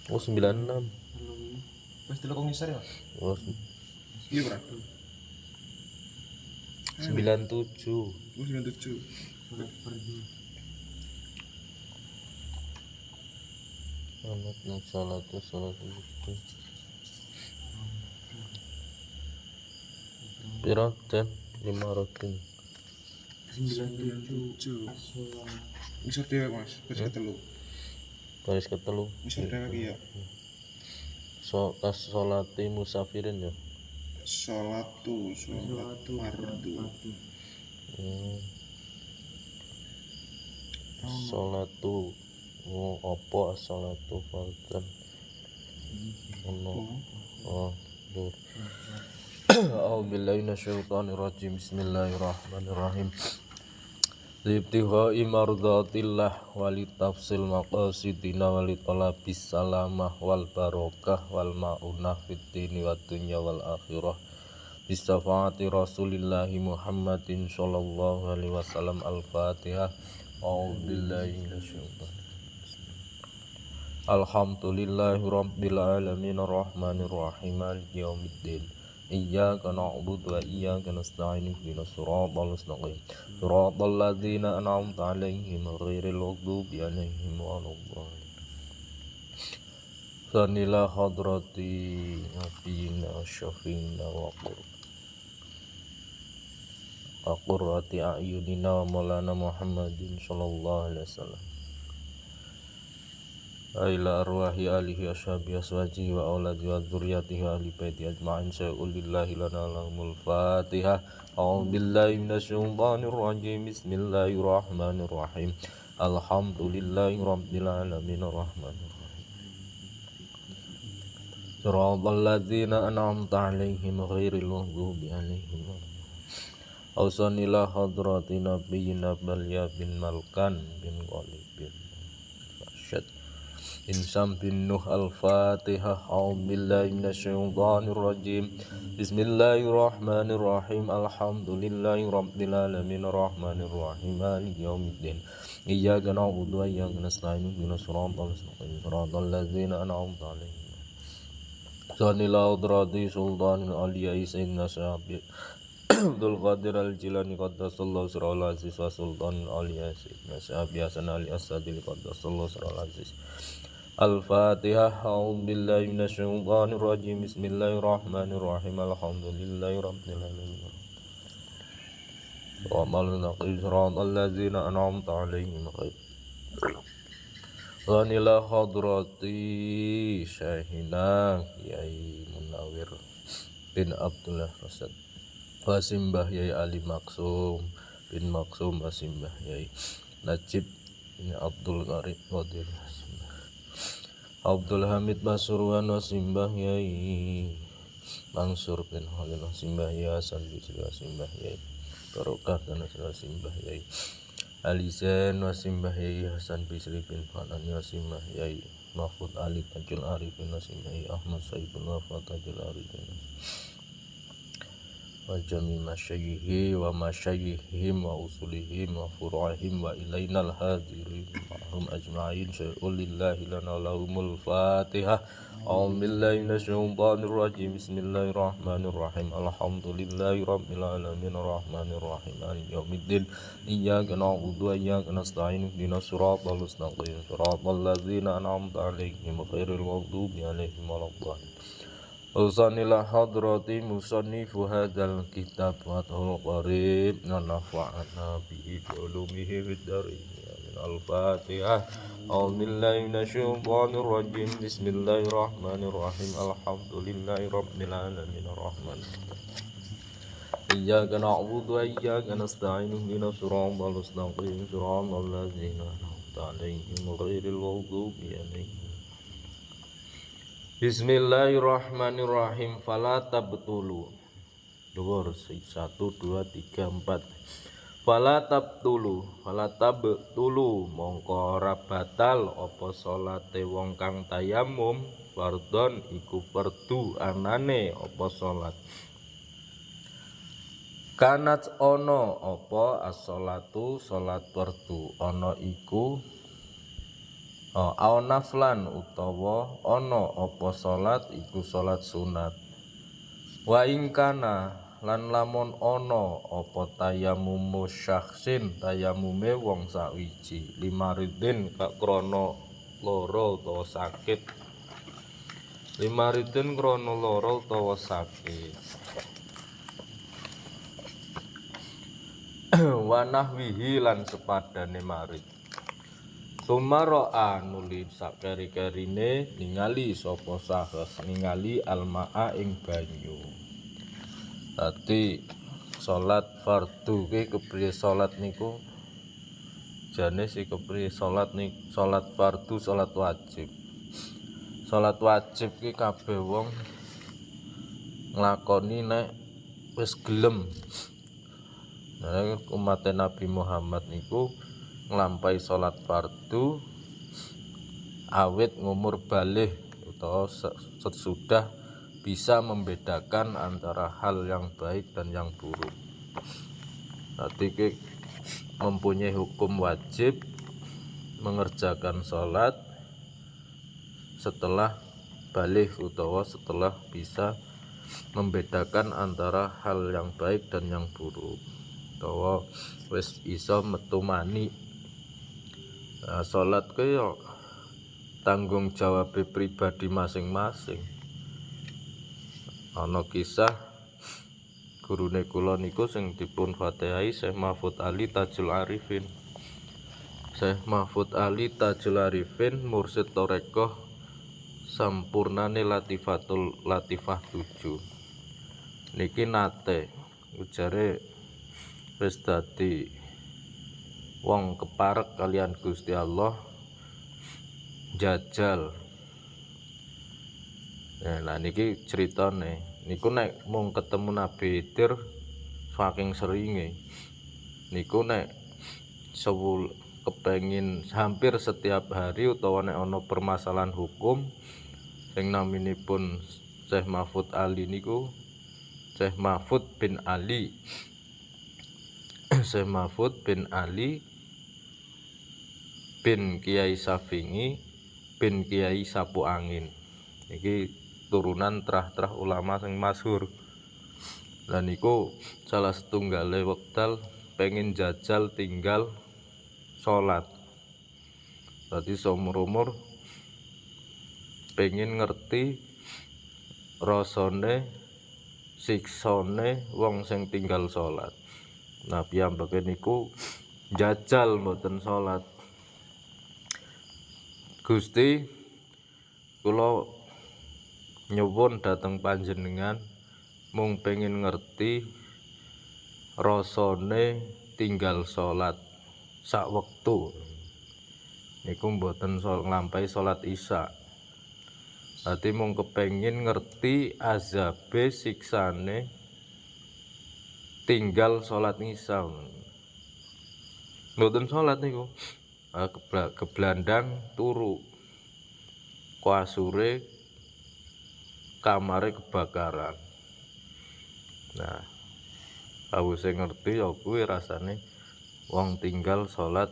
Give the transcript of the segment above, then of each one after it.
Oh 96. Wis delok ngisor ya. Oh Iya ora? 97. 97. Anak nang salat itu. Pira dan 500. 97. Ngisor dhewe Mas, baris ketelu. Baris ketelu. Ngisor dhewe iki ya. Tas salate musafirin ya. Salat fardu. Salatu apa salatu fardhan ono dur. A'udzubillahi minasyaitonir rajim. Bismillahirrahmanirrahim. Libtighai mardatillah walitafsil maqasidina walitalabis salamah wal barokah wal ma'unah fid dini wad dunya wal akhirah bisafaati rasulillahi Muhammadin sallallahu alaihi wasallam. Al-Fatihah. A'udzubillahi minasyaitonir rajim. Alhamdulillahi rabbil alamin arrahmanir rahim maliki yaumiddin. Iyyaka na'budu wa iyyaka nasta'in ihdinas siratal mustaqim siratal ladzina an'amta 'alaihim ghairil maghdubi 'alaihim waladdallin. Sanila hadrati nabiyina syafiina wa qurrati a'yunina wa maulana Muhammadin sallallahu alaihi wasallam. Ila arwahi alihi ashabi aswajihi wa auladi wa dzurriyyatihi wa ahli baiti ajma'in sa'ulillahi lana lahumul fatihah. A'udzubillahi minasyaitonir rajim. Bismillahirrahmanirrahim. Alhamdulillahi rabbil alamin arrahmanir rahim. Siratal ladzina an'amta 'alaihim ghairil maghdubi 'alaihim waladdallin. Ausanila hadrati nabiyyina Balya bin Malkan bin Ghalib bin Rashid Insam bin Nuh. Al-Fatihah. A'udzubillahi minasyaitonir rajim. Bismillahirrahmanirrahim. Alhamdulillahi rabbil alamin arrahmanir rahim maliki yaumiddin. Iyyaka na'budu wa iyyaka nasta'in ihdinas siratal mustaqim siratal ladzina an'amta 'alaihim. Sanila hadrati sultanil aliyai sayyidina Syekh Abdul Qadir Al-Jilani qaddasallahu sirral aziz wa sultanil aliyai sayyidina Syekh Hasan Ali As-Sadili qaddasallahu sirral aziz. Al-Fatihah. A'udzubillahi minasyaitonir rajim. Bismillahirrahmanirrahim. Alhamdulillahi rabbil alamin. Wa malnaqi siratal ladzina an'amta 'alaihim ghairil hadrati Syekhina Kiai Munawir bin Abdullah Rasad Wasimbah Yai Ali Maksum bin Maksum Wasimbah Yai Najib bin Abdul Qadir Abdul Hamid Pasuruan Wasimbah Yai Mansur bin Khalil Wasimbah Yai Hasan Bisri Wasimbah Yai Barokah dan Wasimbah Yai Alizen Wasimbah Yai Hasan Bisri bin Fanani Wasimbah Yai Mahfud Ali Tajul Arifin Wasimbah Yai Ahmad Saibul Wafa Tajul Arifin wa jami masyayyihi wa masyayyihim wa usulihim wa furu'ihim wa ilainal hadirin ma'hum ajma'in syai'ulillahi lana lahumul fatihah. A'udzubillahi minasyaitonir rajim. Bismillahirrahmanirrahim. Alhamdulillahi rabbil alamin arrahmanir rahim maliki yaumiddin. Iyyaka na'budu wa iyyaka nasta'in ihdinas siratal mustaqim siratal ladzina an'amta 'alaihim ghairil maghdubi 'alaihim waladdallin. Usanila hadrati musannifu hadzal kitab wa tahul qarib wa nafa'ana bihi bi ulumihi fid darin. Amin. Al-Fatihah. A'udzubillahi minasyaitonir rajim. Bismillahirrahmanirrahim. Alhamdulillahi rabbil alamin arrahmanir rahim. Iyyaka na'budu wa iyyaka nasta'in ihdinas siratal mustaqim siratal ladzina an'amta 'alaihim ghairil maghdubi 'alaihim. Bismillahirrahmanirrahim. Fala tabtulu. Dhuwur 1 2 3 4. Fala tabtulu mongko ora batal apa salate wong kang tayamum fardhon iku fardu anane apa salat. Kanat ono apa as-sholatu salat fardu ana iku Au naflan utawa ana apa salat iku salat sunat. Wa ingkana lan lamun ana apa tayamumu syakhsin tayamume wong sawiji limaridin krana lara utawa sakit. Limaridin krana lara utawa sakit. Wa nahwihi lan sepadane marid. Sumara nuli sakeri-kerine ningali sapa sahes ningali almaa ing banyu. Dadi salat fardu ki kepriye salat niku jane si kepriye salat salat fardu salat wajib. Salat wajib ki kabeh wong nglakoni nek wis gelem. Nah, umat Nabi Muhammad niku nglampahi salat fardu awit ngumur baligh utawa sesudah bisa membedakan antara hal yang baik dan yang buruk. Nanti mempunyai hukum wajib mengerjakan salat setelah baligh utawa setelah bisa membedakan antara hal yang baik dan yang buruk. Utawa wis iso metu mani. Nah, salat ku yo tanggung jawab pribadi masing-masing. Ana kisah gurune kula niku sing dipun fatihai Syekh Mahfud Ali Tajul Arifin. Syekh Mahfud Ali Tajul Arifin mursid Thariqah sampurnane Latifah 7. Niki nate ujare wis dadi wong keparek kalian Gusti Allah jajal. Nah niki ceritane niku nek mung ketemu Nabi Khidir saking seringe niku nek kepengin hampir setiap hari utawa nek ana permasalahan hukum sing naminipun Syekh Mahfud Ali niku Syekh Mahfud bin Ali Syekh Mahfud bin Ali bin Kiai Safingi bin Kiai Sapu Angin. Iki turunan trah-trah ulama sing masyhur. Lah niku salah setunggale wekdal pengen jajal tinggal salat. Dadi seumur-umur pengen ngerti rasane siksane wong sing tinggal salat. Nah piyambake niku jajal mboten salat. Gusti kula nyuwun dhateng panjenengan mung pengen ngerti rasane tinggal salat sak wektu. Niku mboten nglampahi salat Isya. Dadi mung kepengin ngerti azabe siksane tinggal salat Isya. Mboten salat niku geblandang turu. Kasure kamare kebakaran. Nah, awise ngerti ya kuwi rasane wong tinggal salat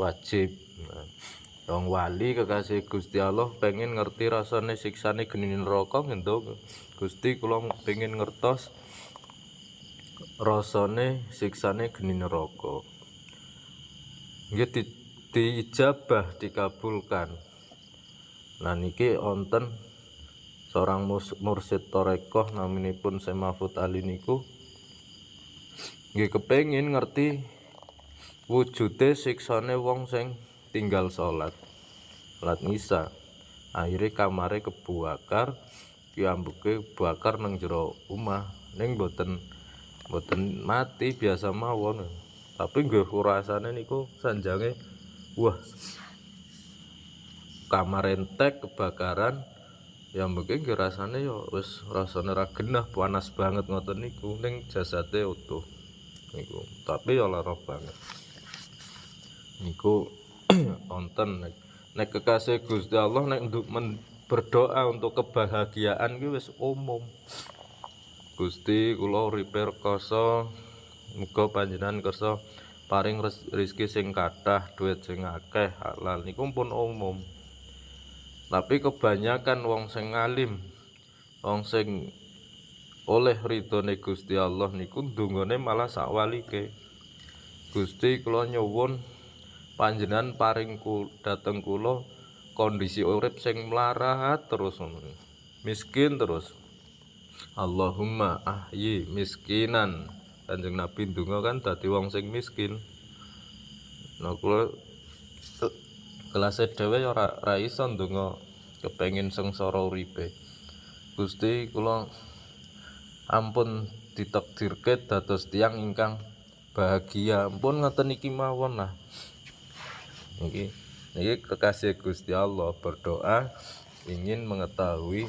wajib. Nah, wong wali kekasih Gusti Allah pengen ngerti rasane siksane geni neraka ngendho. Gusti kula pengen ngertos rasane siksane geni neraka. Nggih diijabah dikabulkan. Nah niki wonten seorang mursid Thariqah naminipun Syekh Mahfud Ali niku nggih kepengin ngerti wujude siksane wong sing tinggal salat Isya. Akhire kamare kebakar, kiambuke bakar nang jero omah ning mboten mati biasa mawon. Tapi nggih rasane niku sanjange wah kamar entek kebakaran ya mungkin nggih rasane ya wis rasane ra genah panas banget ngoten niku ning jasate utuh niku tapi ya lara banget niku wonten nek kekasih Gusti Allah nek berdoa untuk kebahagiaan ki wis umum. Gusti kula uripe rekoso muga panjenengan kersa paring rezeki sing kathah, duit sing akeh, halal niku pun umum. Tapi kebanyakan wong sing alim, wong sing oleh ridhone Gusti Allah niku ndongane malah sakwalike. Gusti kula nyuwun panjenengan paring dhateng kula kondisi urip sing mlarat terus ngono. Miskin terus. Allahumma ahyi miskinan. Kanjeng Nabi ndonga kan dadi wong sing miskin. Nah kula kelase dhewe ya ora iso ndonga kepengin sengsara uripe. Gusti kula ampun ditakdirke dados tiyang ingkang bahagia. Ampun ngoten iki mawon lah. Niki kekasih Gusti Allah berdoa ingin mengetahui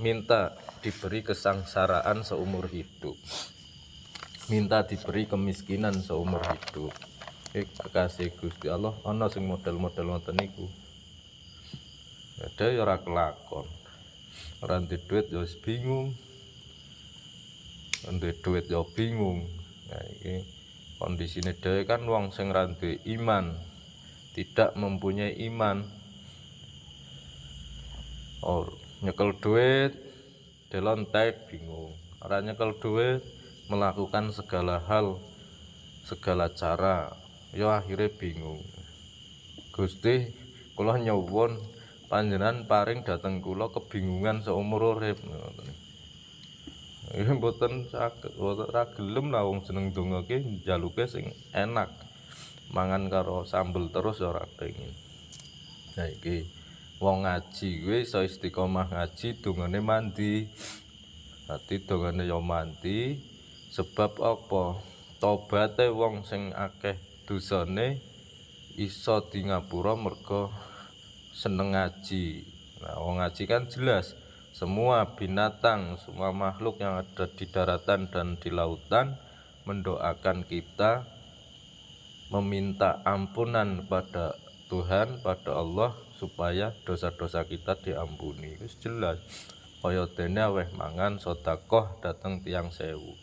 minta diberi kesengsaraan seumur hidup, minta diberi kemiskinan seumur hidup. Kekasih Gusti Allah ana sing model-model ngoten niku. Ada ya ora kelakon, ora ndek duit ya wis bingung, ndek duit ya bingung. Nah iki kondisine dhewe kan wong sing ra duwe iman, tidak mempunyai iman. Nyekel duit delontek bingung, ora nyekel duit melakukan segala hal, segala cara, ya akhirnya bingung. Gusti kula nyuwun panjenengan paring dhateng kula kebingungan seumur urip. Ya mboten saged, ora gelem lah wong jeneng donga ki njaluke sing enak. Mangan karo sambel terus ora pengin. Nah iki wong ngaji kuwi iso istiqomah ngaji dongane mandi. Dadi dongane ya mandi sebab apa? Tobaté wong sing akeh dosane iso di ngapura merga seneng ngaji. Nah, wong ngaji kan jelas semua binatang, semua makhluk yang ada di daratan dan di lautan mendoakan kita, meminta ampunan pada Tuhan, pada Allah supaya dosa-dosa kita diampuni. Wis jelas. Kaya dene aweh mangan sedekah dateng tiyang sewu.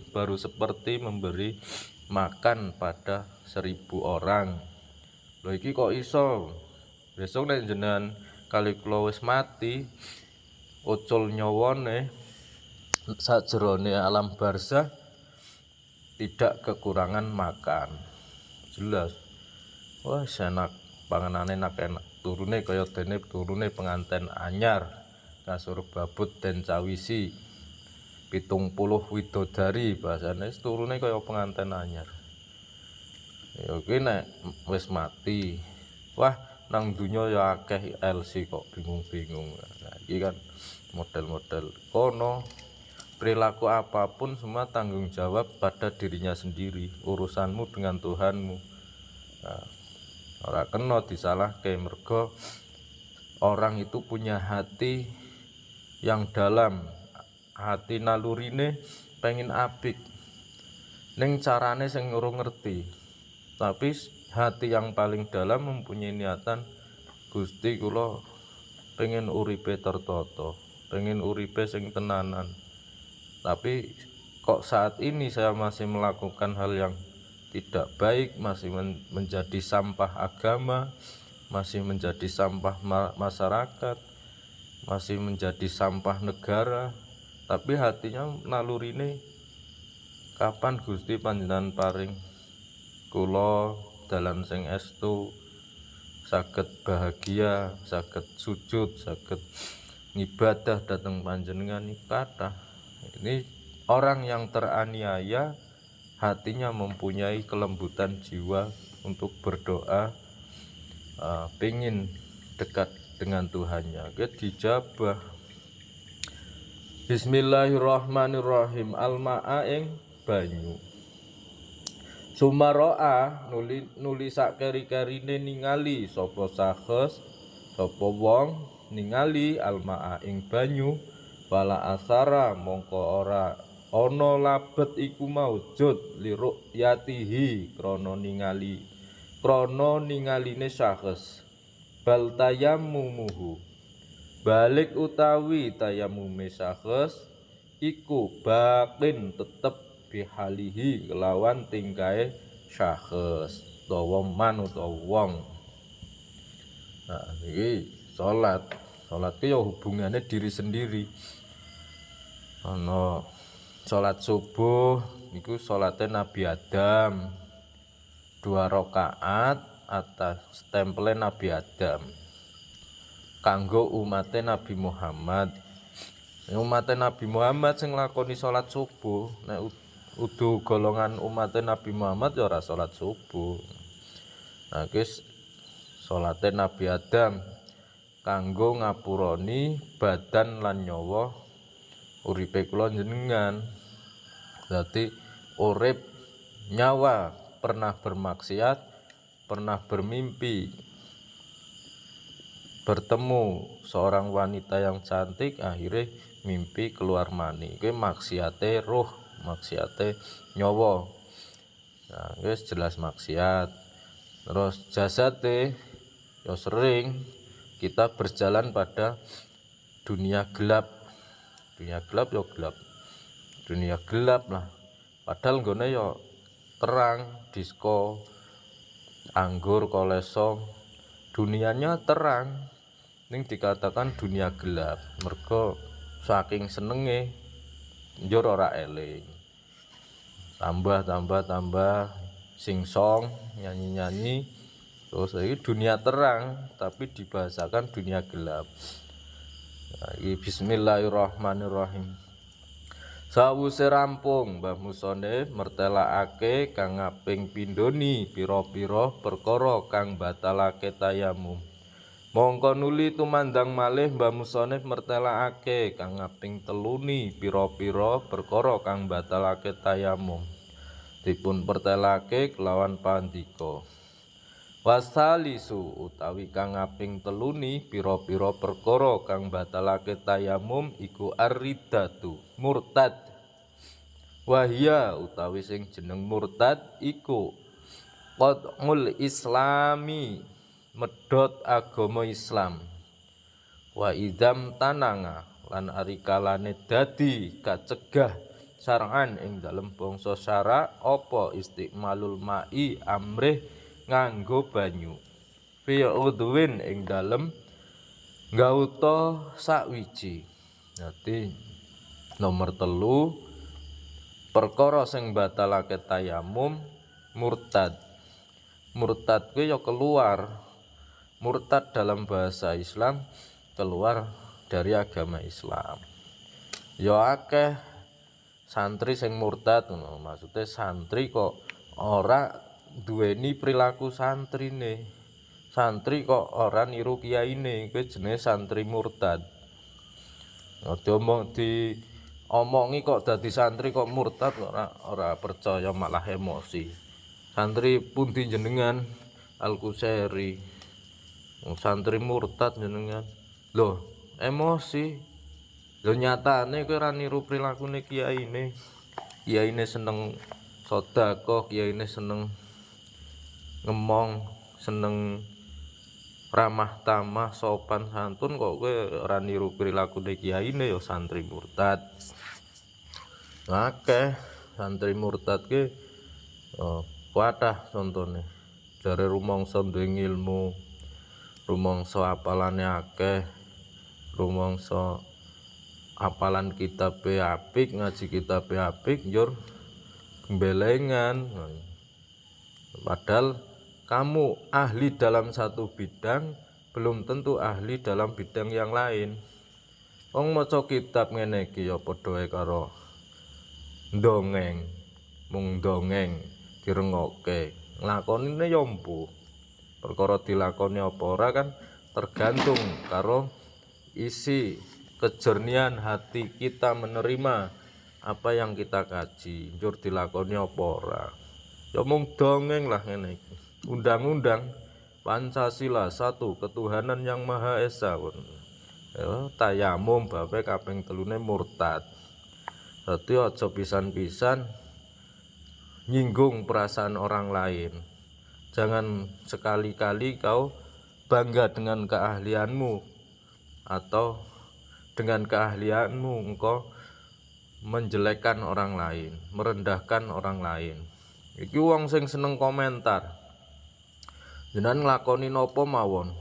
Baru seperti memberi makan pada 1000 orang. Lho iki kok iso? Besok nek jenengan kali kula wis mati, ucul nyawane sajrone alam barzah tidak kekurangan makan. Jelas. Wah, enak panganane enak. Turune kaya dene turune penganten anyar. Kasur babut den cawisi. 70 widodari bahasane turune kaya penganten anyar. Ya kuwi nek wis mati. Wah, nang dunya ya akeh LC kok bingung-bingung. Nah, iki kan model-model kono. Perilaku apapun semua tanggung jawab pada dirinya sendiri. Urusanmu dengan Tuhanmu. Nah, ora kena disalahke mergo orang itu punya hati yang dalam. Hati nalurine pengen apik. Ning carane sing urung ngerti. Tapi hati yang paling dalam mempunyai niatan, Gusti kula pengen uripe tertata, pengen uripe sing tenanan. Tapi kok saat ini saya masih melakukan hal yang tidak baik, masih menjadi sampah agama, masih menjadi sampah masyarakat, masih menjadi sampah negara. Tapi hatinya nalurine kapan Gusti panjenengan paring kula dalan sing estu saged bahagia, saged sujud, saged ngibadah dhateng panjenengan iki kathah. Ini orang yang teraniaya hatinya mempunyai kelembutan jiwa untuk berdoa, pengen dekat dengan Tuhannya. Dijabah. Bismillahirrahmanirrahim. Al-ma'a ing banyu. Sumaro'a nuli sak keri-kerine ningali sapa sahes, sapa wong ningali al-ma'a ing banyu, wala asara mongko ora ana labet iku maujud liru'yatihi krana ningaline sahes. Bal tayammumuhu balik utawi tayamume sahes iku bakin tetep bihalihi kelawan tingkae syakhs utawa man utawa wong. Nah iki salat ki ya hubungannya diri sendiri. Ana salat subuh niku salate Nabi Adam 2 rakaat atas stempele Nabi Adam kanggo umate Nabi Muhammad. Umate Nabi Muhammad sing nglakoni salat subuh, nek udu golongan umate Nabi Muhammad ya ora salat subuh. Nah iki salate Nabi Adam kanggo ngapuroni badan lan nyawa uripe kula jenengan. Dadi urip nyawa pernah bermaksiat, pernah bermimpi bertemu seorang wanita yang cantik, akhirnya mimpi keluar mani. Kuwi maksiate ruh, maksiate nyawa. Nah, wis jelas maksiat. Terus jasate ya sering kita berjalan pada dunia gelap. Dunia gelap ya gelap. Dunia gelap lah. Padahal nggone ya terang, disko, anggur, kolesong. Dunianya terang. Ning dikatakan dunia gelap mergo saking senenge njur ora eling, tambah singsong nyanyi terus iki dunia terang tapi dibahasakan dunia gelap. Nah, bismillahirrahmanirrahim. Sawise rampung Mbah Musone mertelakake kang kaping pindhoni pira-pira perkara kang batalake tayamum. Mongko nuli tumandang malih Mbah Musone mertelakake kang kaping teluni pira-pira perkara kang batalake tayamum. Dipun pertelake kelawan pandika. Wasalisu utawi kang kaping teluni pira-pira perkara kang batalake tayamum iku ar-riddatu, murtad. Wahya utawi sing jeneng murtad iku qad'ul islami, medhot agama Islam. Wa idam tananga lan ari kalane dadi kacegah syar'an ing dalem bangsa syara apa istiqmalul ma'i amrih nganggo banyu fi udwin ing dalem gauta sakwiji. Dadi nomor 3 perkara sing batalake tayamum murtad. Murtad kuwi ya keluar. Murtad dalam bahasa Islam keluar dari agama Islam. Ya akeh santri sing murtad ngono. Maksudnya santri kok ora duweni perilaku santrine. Santri kok ora niru kiyaine, kuwi jenenge santri murtad. Diomongi kok dadi santri kok murtad ora percaya malah emosi. Santri pundi jenengan Al-Qusairi. Santri murtad jenengan. Loh, emosi. Loh nyatane kowe ora niru prilakune kiyaine. Kiyaine seneng sedekah, kiyaine seneng ngemong, seneng ramah tamah, sopan santun, kok kowe ora niru prilakune kiyaine ya santri murtad. Akeh santri murtad ki kathah contone. Jare rumangsa duwe ilmu, rumangsa apalane akeh, rumangsa apalan kitabe apik, ngaji kitabe apik, njur gembelengan. Padahal kamu ahli dalam satu bidang belum tentu ahli dalam bidang yang lain. Wong maca kitab ngene iki ya padha wae karo ndongeng, mung ndongeng direngokke. Nglakonine ya mbuh. Perkara dilakoni apa ora kan tergantung karo isi kejernihan hati kita menerima apa yang kita kaji. Njur dilakoni apa ora. Ya mung dongeng lah ngene iki. Undang-undang Pancasila 1 ketuhanan yang Maha Esa. Ya, tayamum babe kaping 3 murtad. Dadi aja pisan-pisan nyinggung perasaan orang lain. Jangan sekali-kali kau bangga dengan keahlianmu atau dengan keahlianmu engkau menjelekkan orang lain, merendahkan orang lain. Iki wong sing seneng komentar. Jenengan nglakoni napa mawon?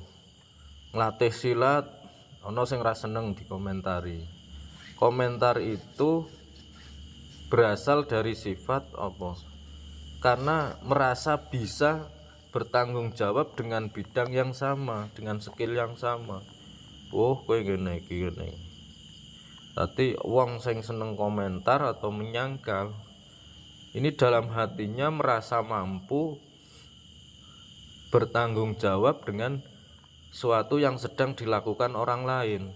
Nglatih silat ana sing ra seneng dikomentari. Komentar itu berasal dari sifat apa? Karena merasa bisa bertanggung jawab dengan bidang yang sama, dengan skill yang sama. Oh, kowe ngene iki ngene. Tadi wong sing seneng komentar atau menyangkal, ini dalam hatinya merasa mampu bertanggung jawab dengan suatu yang sedang dilakukan orang lain.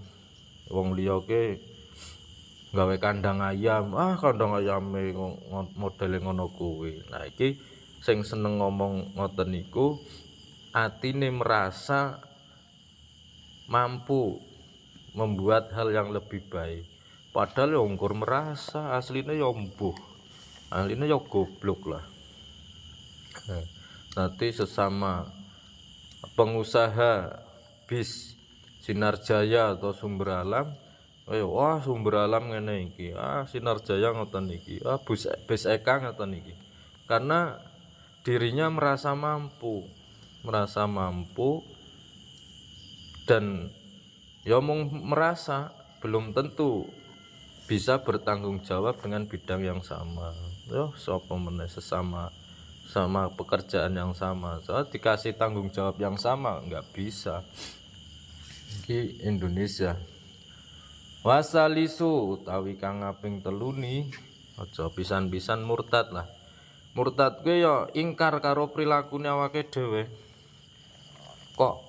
Wong liya ke gawe kandang ayam, kandang ayame modele ngono kuwi. Nah iki sing seneng ngomong ngoten niku atine merasa mampu membuat hal yang lebih baik. Padahal ya ungkur merasa, aslinya ya mbuh, aslinya ya goblok lah. Nanti sesama pengusaha bis Sinar Jaya atau Sumber Alam, wah Sumber Alam ngene iki, Sinar Jaya ngoten iki, bis Eka ngoten iki. Karena dirinya merasa mampu dan ya mung merasa, belum tentu bisa bertanggung jawab dengan bidang yang sama. Yo sapa meneh sama pekerjaan yang sama. Soal dikasih tanggung jawab yang sama nggak bisa. Iki Indonesia. Wasalisu utawi kang kaping teluni aja pisan-pisan murtad lah. Murtad kuwi ya ingkar karo prilakune awake dhewe. Kok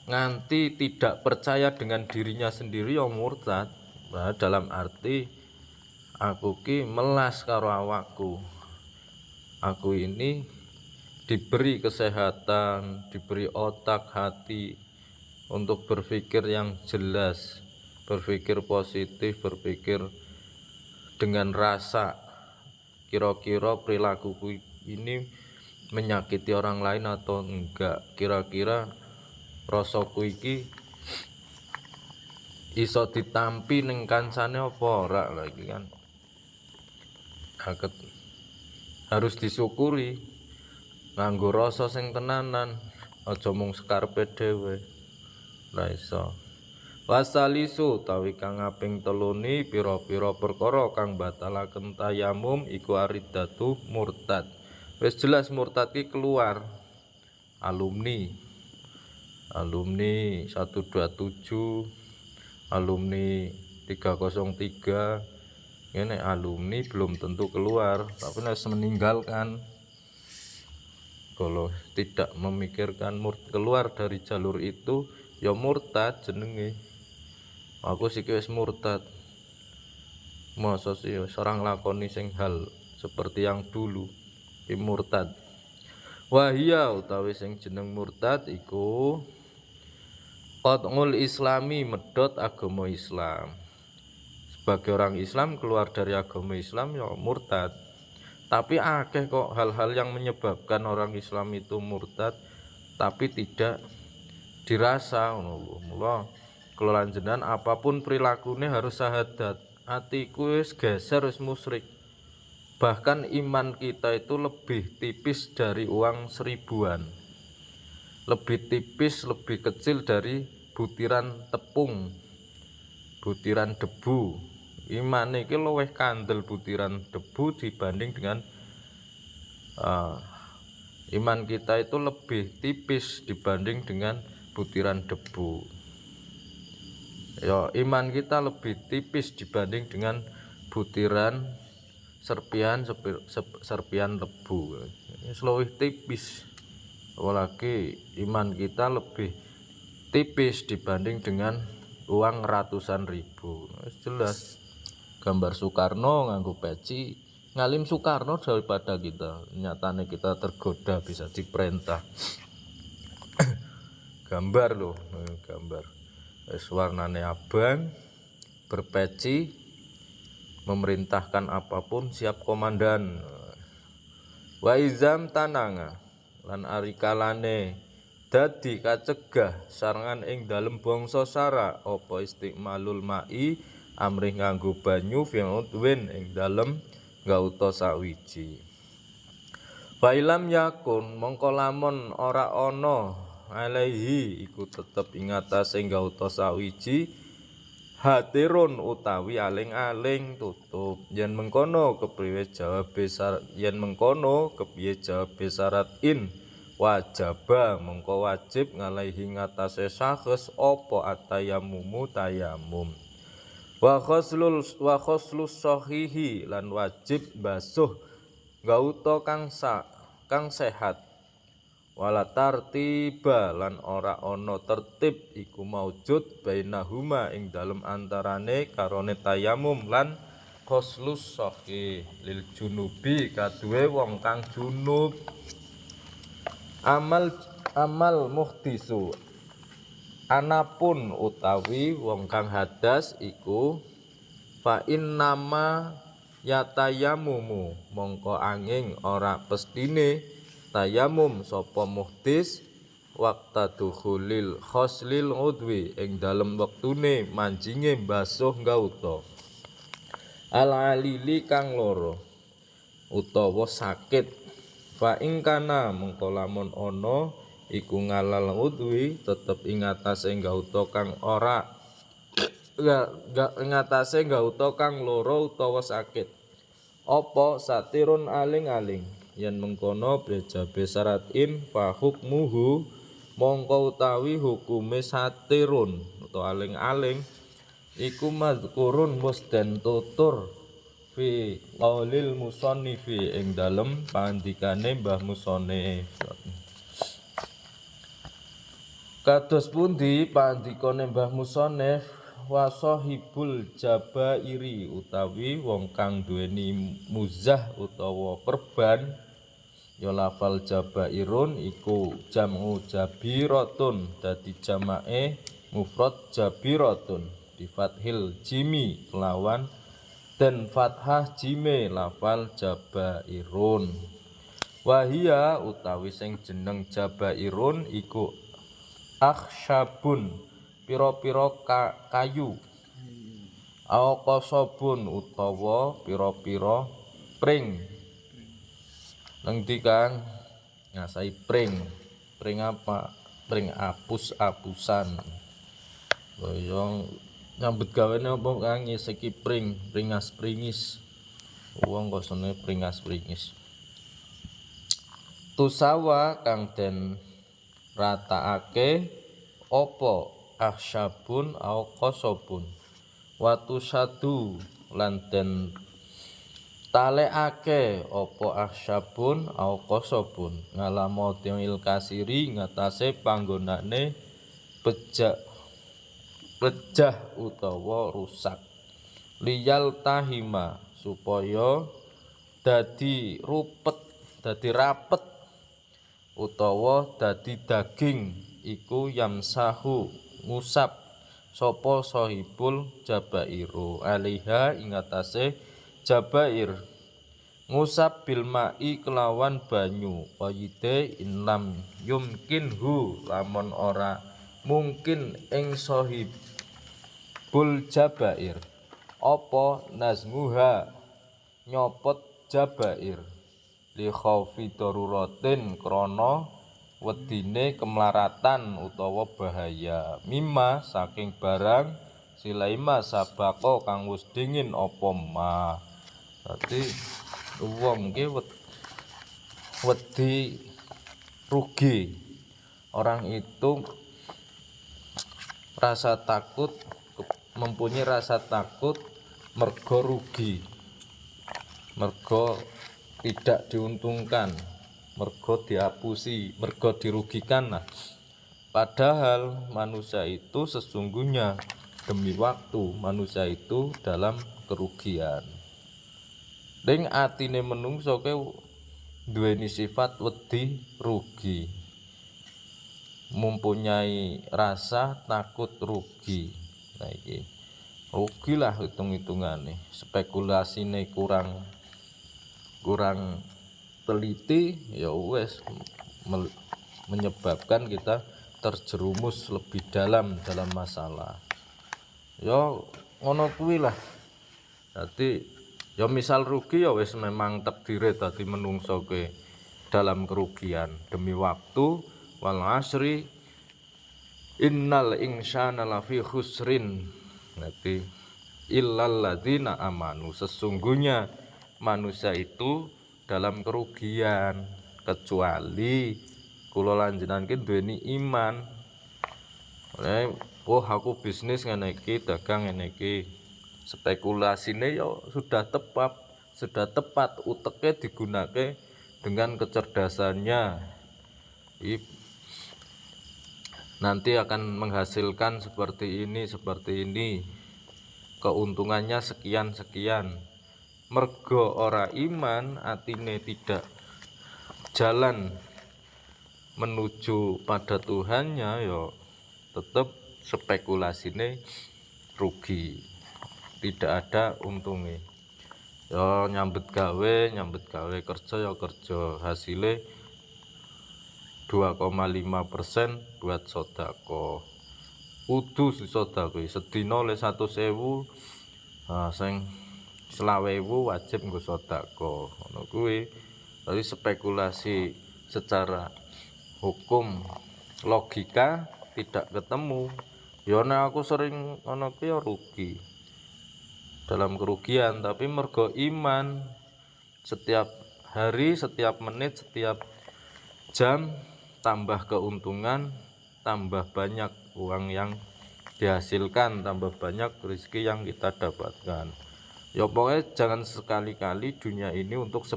nganti tidak percaya dengan dirinya sendiri ya murtad. Nah, dalam arti aku ki melas karo awakku. Aku ini diberi kesehatan, diberi otak, hati untuk berpikir yang jelas, berpikir positif, berpikir dengan rasa. Kira-kira perilakuku ini menyakiti orang lain atau enggak? Kira-kira rasaku iki iso ditampi ning kancane apa ora lagi kan. Harus disyukuri nganggo rasa sing tenanan, aja mung sekarepe dhewe. Lah iso. Wasalisu tawi kang kaping teluni pira-pira perkara kang batalaken tayamum iku aridatu murtad. Wis jelas murtad ki keluar. Alumni 127, alumni 303, ini alumni belum tentu keluar, tapi harus meninggalkan. Kalau tidak memikirkan keluar dari jalur itu, ya murtad jenenge. Aku sih wis murtad. Masa sih seorang lakoni sing hal seperti yang dulu, iki murtad. Wahia utawi sing jeneng murtad iku qat'ul islami, medhot agama Islam. Sebagai orang Islam keluar dari agama Islam ya murtad. Tapi akeh kok hal-hal yang menyebabkan orang Islam itu murtad tapi tidak dirasa ngono. Mula kula jenengan apapun perilakunya harus syahadat. Atiku wis geser wis musyrik. Bahkan iman kita itu lebih tipis dari uang 1000-an, lebih tipis, lebih kecil dari butiran tepung, butiran debu. Iman iki luwih kandel butiran debu dibanding dengan iman kita itu lebih tipis dibanding dengan butiran debu. Ya iman kita lebih tipis dibanding dengan butiran serpian lebu. Ini luwih tipis. Apalagi iman kita lebih tipis dibanding dengan uang ratusan ribu. Jelas gambar Soekarno nganggo peci, ngalim Soekarno daripada kita. Nyatane kita tergoda bisa diperintah. Gambar loh, gambar. Warnane abang, berpeci, memerintahkan apapun siap komandan. Wa izam tananga lan arikalane dadi kacegah sarangan ing dalem bangsa sara apa istiqmalul mai amrih nganggo banyu fi udwin ing dalem gauta sawiji. Failam yakun mongko lamun ora ana alaihi iku tetep ing atase gauta sawiji hatirun utawi aling-aling tutup. Yen mengkono kepriye jawabe syarat in wajaba mongko wajib ngalaihi ngatasé syakhs apa atayamumu tayamum. Wa khaslus sahihi lan wajib basuh gauta kang sehat. Wala tartiba lan ora ana tertib iku maujud bainahuma ing dalem antarane karone tayamum lan khaslus sahih lil junubi kaduwe wong kang junub. Amal muhdisu anapun utawi wong kang hadas iku fa innama yatayamumu mongko angin ora pestine tayamum sapa muhdis waqta dukhulil khoslil udwi ing dalem wektune manjinge basuh gauta al alili kang loro utawa sakit. Fa ing kana mengko lamun ana iku ngalal udwi tetep ing atase gauta kang ora ing atase gauta kang loro utawa sakit apa satirun aling-aling yen mengkono bejabe syaratin fa hukmuhu mongko utawi hukume satirun utawa aling-aling iku mazkurun musden tutur fi qaulil musannifi ing dalem pangandikane Mbah Musannif. Kados pundi pangandikane Mbah Musannif wa sahibul jabairi utawi wong kang duweni muzah utawa perban ya lafal jabairun iku jam'u jabiratun dadi jamake mufrad jabiratun bi fathil jimi kelawan dan fathah jime lafal jabairun. Wahia utawi sing jeneng jabairun iku akhsyabun pira-pira kayu aqasabun utawa pira-pira pring. Nang ndi Kang ngasai pring apa? Pring apus-apusan. Kaya nyambut gawene apa Kang ngiseki pringas-pringis. Wong kosone pringas-pringis. Tusawa kang den rataake apa akhsyabun au qasabun. Watu sadu lan den talekake apa akhsyabun au qasabun. Ngalamotil kasiri ngatasé panggonane pejah utawa rusak liyal tahima supaya dadi rapet utawa dadi daging iku yamsahu ngusap sapa sahibul jabairu aliha ing atase jabair ngusap bil mai kelawan banyu qayide inlam yumkinhu lamun ora mungkin ing sahib bul jabair apa nazmuha nyopot jabair li khaufi daruratin krana wedine kemlaratan utawa bahaya mimma saking barang silaima sabako kang wis dingin apa ma. Dadi wong iki wedi rugi. Orang itu mempunyai rasa takut mergo rugi, mergo tidak diuntungkan, mergo diapusi, mergo dirugikan. Nah, padahal manusia itu sesungguhnya demi waktu manusia itu dalam kerugian. Ning atine menungso ke duweni sifat wedi rugi, mempunyai rasa takut rugi. Nah iki rugilah hitung-hitungane, spekulasine kurang teliti ya wes menyebabkan kita terjerumus lebih dalam masalah. Ya ngono kuwi lah. Dadi ya misal rugi ya wis memang takdire dadi menungso ke dalam kerugian demi waktu. Wal asri innal insana lafi khusrin. Dadi illal ladzina amanu, sesungguhnya manusia itu dalam kerugian kecuali kula lanjenengan ki duweni iman. Oh aku bisnis ngene iki, dagang ngene iki, spekulasine ya sudah tepat uteknya digunakan dengan kecerdasannya. Nanti akan menghasilkan seperti ini, keuntungannya sekian. Mergo ora iman, atine tidak jalan menuju pada Tuhannya, ya tetap spekulasine rugi, tidak ada untungnya. Ya nyambet gawe kerja ya kerja, hasilnya 2,5% buat sodako. Kudu disodakoi sedina le 100.000, sing 20.000 wajib nggo sodako. Ngono kuwi. Jadi spekulasi secara hukum logika tidak ketemu. Ya nek aku sering ngono kuwi ya rugi. Dalam kerugian, tapi mergo iman, setiap hari, setiap menit, setiap jam tambah keuntungan, tambah banyak uang yang dihasilkan, tambah banyak rezeki yang kita dapatkan. Ya pokoknya jangan sekali-kali dunia ini untuk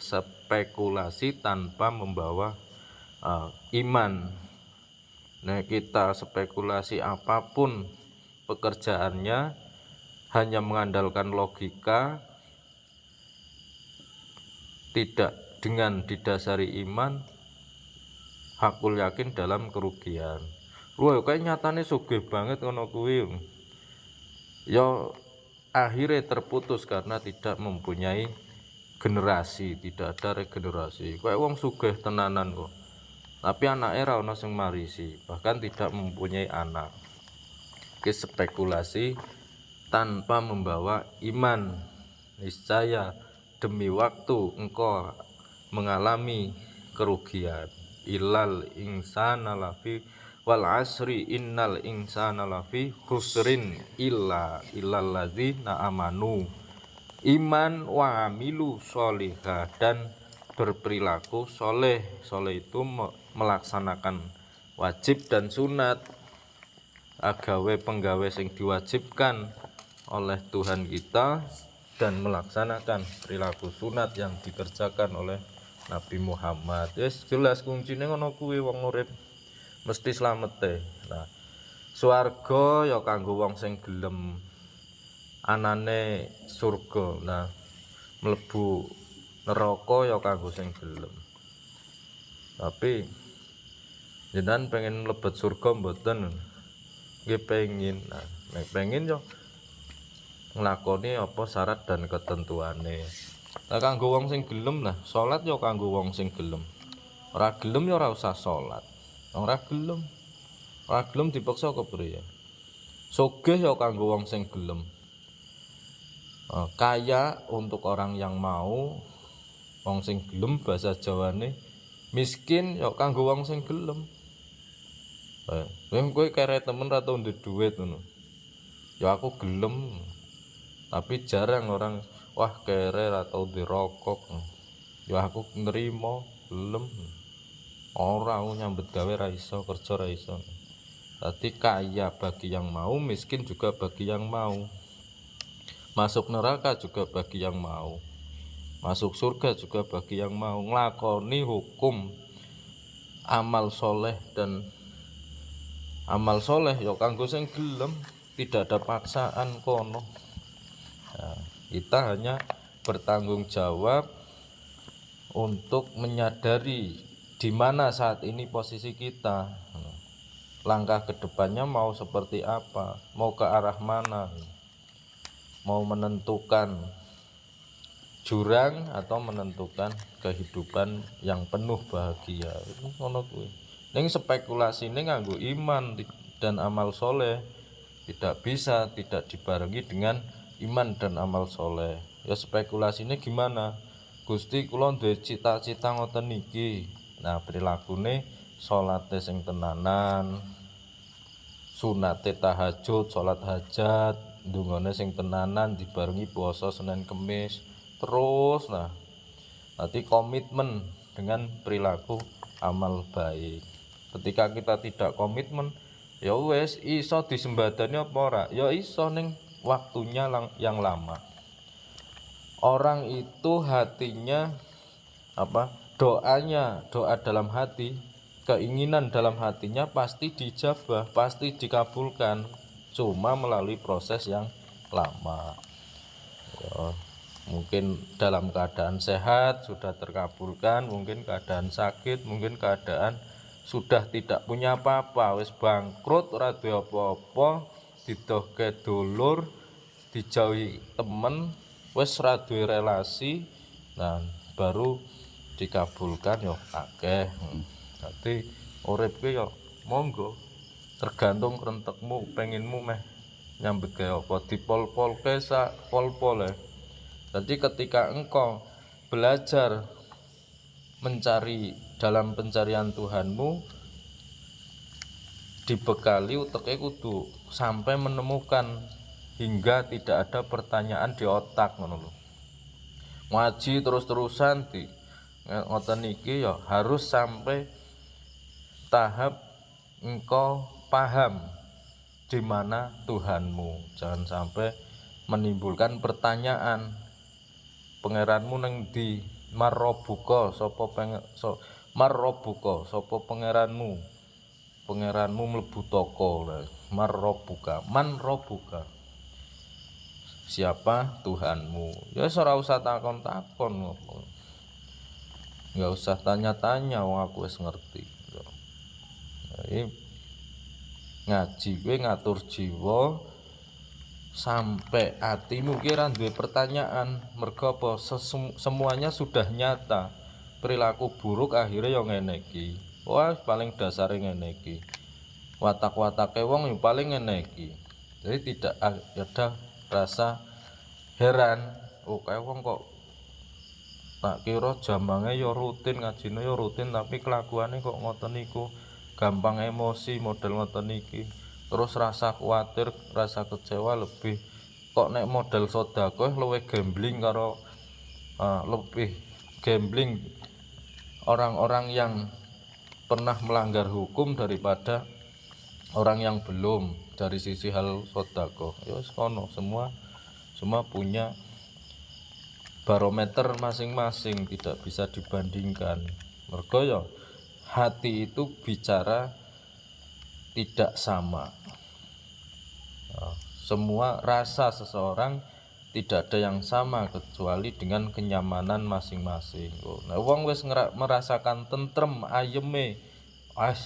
spekulasi tanpa membawa iman. Nah, kita spekulasi apapun pekerjaannya hanya mengandalkan logika, tidak dengan didasari iman, hakul yakin dalam kerugian. Wah, kayak nyatane sugih banget ngono kuwi. Ya akhirnya terputus karena tidak mempunyai generasi, tidak ada regenerasi. Kayak wong sugih tenanan kok. Tapi anaknya ra ono sing marisi, bahkan tidak mempunyai anak. Ki spekulasi tanpa membawa iman. Niscaya demi waktu engkau mengalami kerugian. Illal insana lafi wal asri innal insana lafi khusrin illal ladzina amanu. Iman wa amilu sholihah, dan berperilaku soleh. Soleh itu melaksanakan wajib dan sunat, agawe penggawe sing diwajibkan oleh Tuhan kita, dan melaksanakan perilaku sunat yang dikerjakan oleh Nabi Muhammad. Yes, jelas kuncine ngono kuwi, wong urip mesti slamete. Nah, swarga ya kanggo wong sing gelem anane surga. Nah, mlebu neraka ya kanggo sing gelem. Tapi jenengan pengen mlebet surga mboten? Nggih pengen. Nah, nek pengen yo nglakoni apa syarat dan ketentuane. Nah, kanggo wong sing gelem, nah salat yo kanggo wong sing gelem. Ora gelem yo ora usah salat. Ora gelem dipaksa kepriye? Sugih yo kanggo wong sing gelem. Kaya untuk orang yang mau, wong sing gelem bahasa Jawane. Miskin yo kanggo wong sing gelem. Kowe kere temen ra tau ndek dhuwit ngono. Ya aku gelem. Tapi jarang orang, wah kere ra tau dirokok. Ya aku nerima, gelem. Ora aku nyambet gawe ra iso, kerja ra iso. Dadi kaya bagi yang mau, miskin juga bagi yang mau. Masuk neraka juga bagi yang mau. Masuk surga juga bagi yang mau. Nglakoni hukum amal soleh, dan amal soleh ya kanggo sing gelem, tidak ada paksaan kono. Nah, kita hanya bertanggung jawab untuk menyadari di mana saat ini posisi kita. Langkah kedepannya mau seperti apa, mau ke arah mana, mau menentukan jurang atau menentukan kehidupan yang penuh bahagia. Ngono kuwi. Ning spekulasi ning nganggo iman dan amal soleh, tidak bisa tidak dibarengi dengan iman dan amal soleh. Ya spekulasinya gimana? Gusti kula duwe cita-cita ngoten niki. Nah, prilakune salate sing tenanan, sunate tahajud, salat hajat, ndungane sing tenanan dibarengi puasa Senin Kemis. Terus nanti komitmen dengan perilaku amal baik. Ketika kita tidak komitmen, ya wes iso disembadani apa ora? Ya iso ning waktunya yang lama. Orang itu hatinya doa dalam hati, keinginan dalam hatinya pasti dijabah, pasti dikabulkan, cuma melalui proses yang lama. Ya, mungkin dalam keadaan sehat sudah terkabulkan, mungkin keadaan sakit, mungkin keadaan sudah tidak punya apa-apa, wis bangkrut, ora duwe apa-apa, didohke dulur, dijauhi temen, wis ora duwe relasi, baru dikabulkan yo akeh. Dadi urip ki yo monggo tergantung rentekmu, pengenmu meh nyambut gawe apa, dipol-polke sak pol-pole. Jadi ketika engkau belajar mencari dalam pencarian Tuhanmu, dibekali uteke kudu sampai menemukan hingga tidak ada pertanyaan di otak ngono lho. Ngaji terus-terusan di ngoten niki ya harus sampai tahap engkau paham di mana Tuhanmu. Jangan sampai menimbulkan pertanyaan, pangeranmu nang ndi, marrobuka sapa marrobuka sapa pangeranmu mlebu toko, marrobuka man robuka, siapa Tuhanmu. Ya ora usah takon-takon, nggak usah tanya-tanya, wong aku wis ngerti. Jadi ngaji gue ngatur jiwa sampai hatimu kira duwe pertanyaan, mergo apa semuanya sudah nyata. Perilaku buruk akhirnya yang ngene iki. Wah, paling dasare ngene iki. Watak-watake wong yang paling ngene iki. Jadi tidak ada rasa heran, oh kayak wong kok tak kira jamange ya rutin, ngajine ya rutin, tapi kelakuannya kok ngoten niku, gampang emosi model ngoten niki. Terus rasa khawatir, rasa kecewa lebih, kok nek model sedekah luwih gambling karo lebih gambling orang-orang yang pernah melanggar hukum daripada orang yang belum dari sisi hal sedekah. Ya wis kono, semua punya barometer masing-masing, tidak bisa dibandingkan. Mergo ya hati itu bicara tidak sama. Semua rasa seseorang tidak ada yang sama kecuali dengan kenyamanan masing-masing. Nah, wong wis merasakan tentrem, ayeme,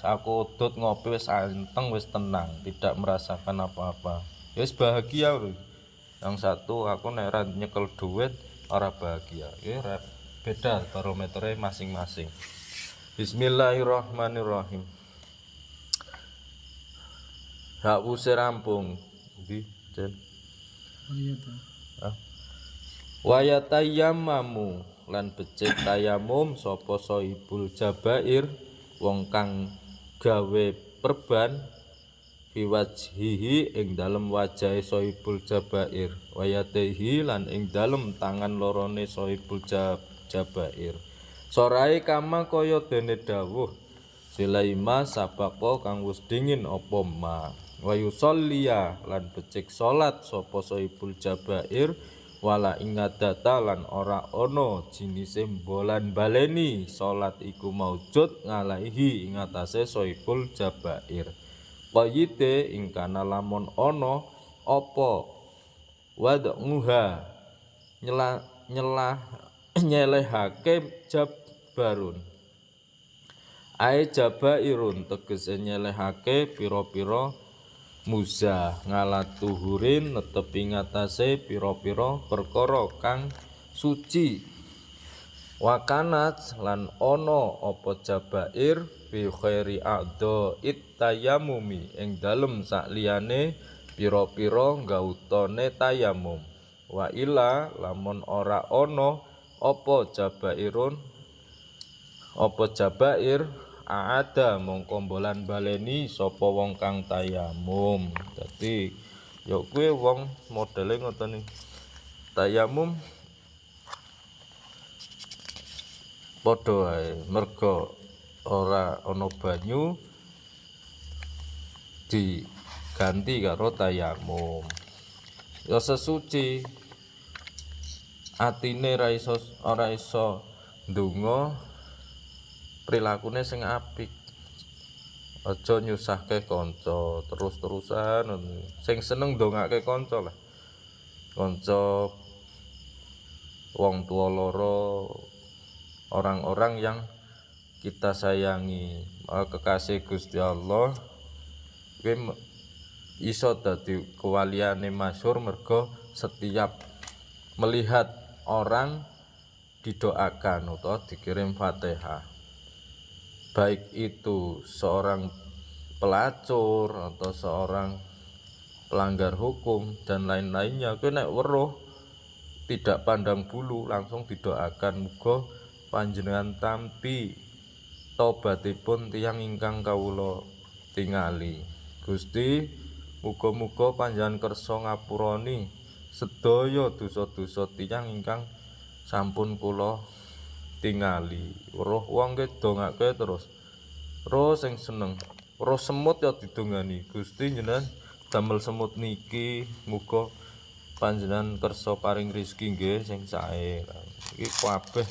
aku udut ngopi wis anteng, wis tenang, tidak merasakan apa-apa, ya wis bahagia lho. Yang satu aku nek ra nyekel duit ora bahagia. Ya beda barometernya masing-masing. Bismillahirrahmanirrahim. Hak wuse rampung. Ndi, Jen? Wa tayammamu lan becik tayamum sapa sohibul jabair, wong kang gawe perban biwajhihi ing dalem wajahe sohibul jabair, wayatehi lan ing dalem tangan lorone sohibul jabair. Sorai kama kaya dene dawuh silaima sabako kang wis dingin apa ma, wa yusolliya lan becik salat sapa sohibul jabair, wala ingadata lan ora ana jinise bolan baleni salat iku maujud ngalaihi ing atase sohibul jabair. Qayite ing kana lamun ana apa wad'uha nyelehake jabarun, ae jabairun tegese nyelehake pira-pira muzah ngalatuhurin netepi ngatasé pira-pira perkara kang suci. Wakanat lan ana apa jabair fi khairi a'dha ittayamumi ing dalem sakliyane pira-pira gautane tayamum. Wa ila lamun ora ana apa jabair aada mongko bolan baleni sapa wong kang tayamum. Dadi ya kuwi wong modele ngoten iki. Tayamum padha wae merga ora ana banyu diganti karo tayamum. Ya sesuci atine ora iso ndonga prilakune sing apik. Aja nyusahke kanca terus-terusan. Sing seneng ndongake kanca lah. Kanca wong tua loro, orang-orang yang kita sayangi. Kekasih Gusti Allah kuwi iso dadi kewaliane masyhur merga setiap melihat orang didoakan atau dikirim Fatihah. Baik itu seorang pelacur atau seorang pelanggar hukum dan lain-lainnya, kuwi nek weruh tidak pandang bulu langsung didoakan muga panjenengan tampi tobatipun tiyang ingkang kawula tingali. Gusti, muga-muga panjenengan kersa ngapurani sedaya dosa-dosa tiyang ingkang sampun kula tingali. Weruh wong ki dongake terus sing seneng. Weruh semut ya didongani. Gusti jenengan damel semut niki muga panjenengan kersa paring rezeki nggih sing sae. Iki kabeh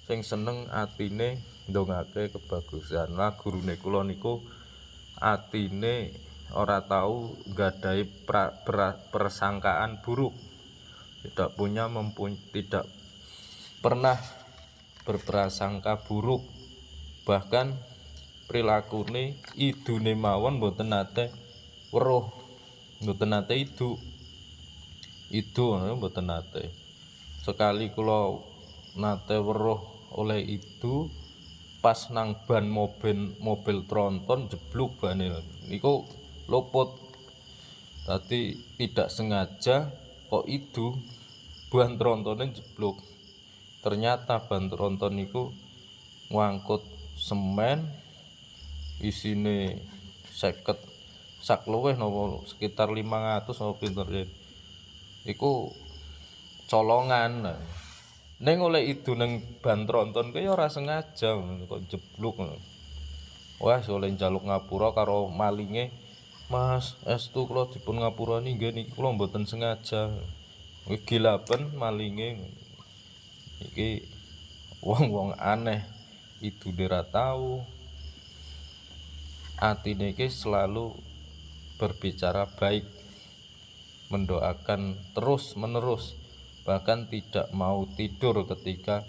sing seneng atine ndongake kebagusan. Lah gurune kula niku atine ora tahu nggadahi persangkaan buruk, tidak pernah berprasangka buruk, bahkan prilakune idune mawon mboten nate weruh, mboten nate idu mboten nate. Sekali kula nate weruh oleh idu pas nang ban mobil tronton jebluk bane niku luput. Tadi tidak sengaja kok idu ban trontone jeblok. Ternyata ban tronton niku ngangkut semen isine 50 sak luwih napa sekitar 500 napa pinter iku colongan. Ning oleh idu ning ban tronton kuwi ora sengaja kok jeblok. Wah, oleh njaluk ngapura karo malinge, Mas, estu kula dipun ngapurani nggih niki kula mboten sengaja. Kuwi gilaben malinge. Iki wong-wong aneh, idune ra tau. Atine iki selalu berbicara baik, mendoakan terus-menerus, bahkan tidak mau tidur ketika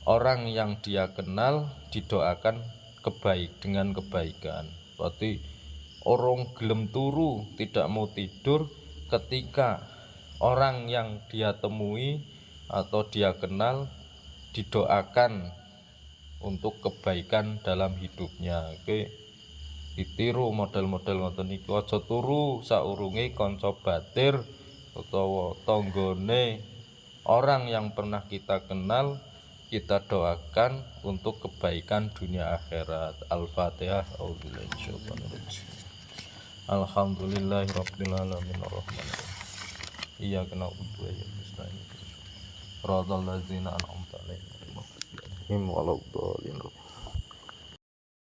orang yang dia kenal didoakan dengan kebaikan. Berarti orang gelem turu tidak mau tidur ketika orang yang dia temui atau dia kenal didoakan untuk kebaikan dalam hidupnya. Oke, ditiru model-model ngoten niku. Aja turu saurunge kanca batir utawa tanggane orang yang pernah kita kenal kita doakan untuk kebaikan dunia akhirat. Al-Fatihah. Alhamdulillahirabbil alamin arrahmanirrahim. Iyyaka na'budu wa iyyaka nasta'in. Shiratal ladzina an'amta 'alaihim ghairil maghdubi 'alaihim waladdallin.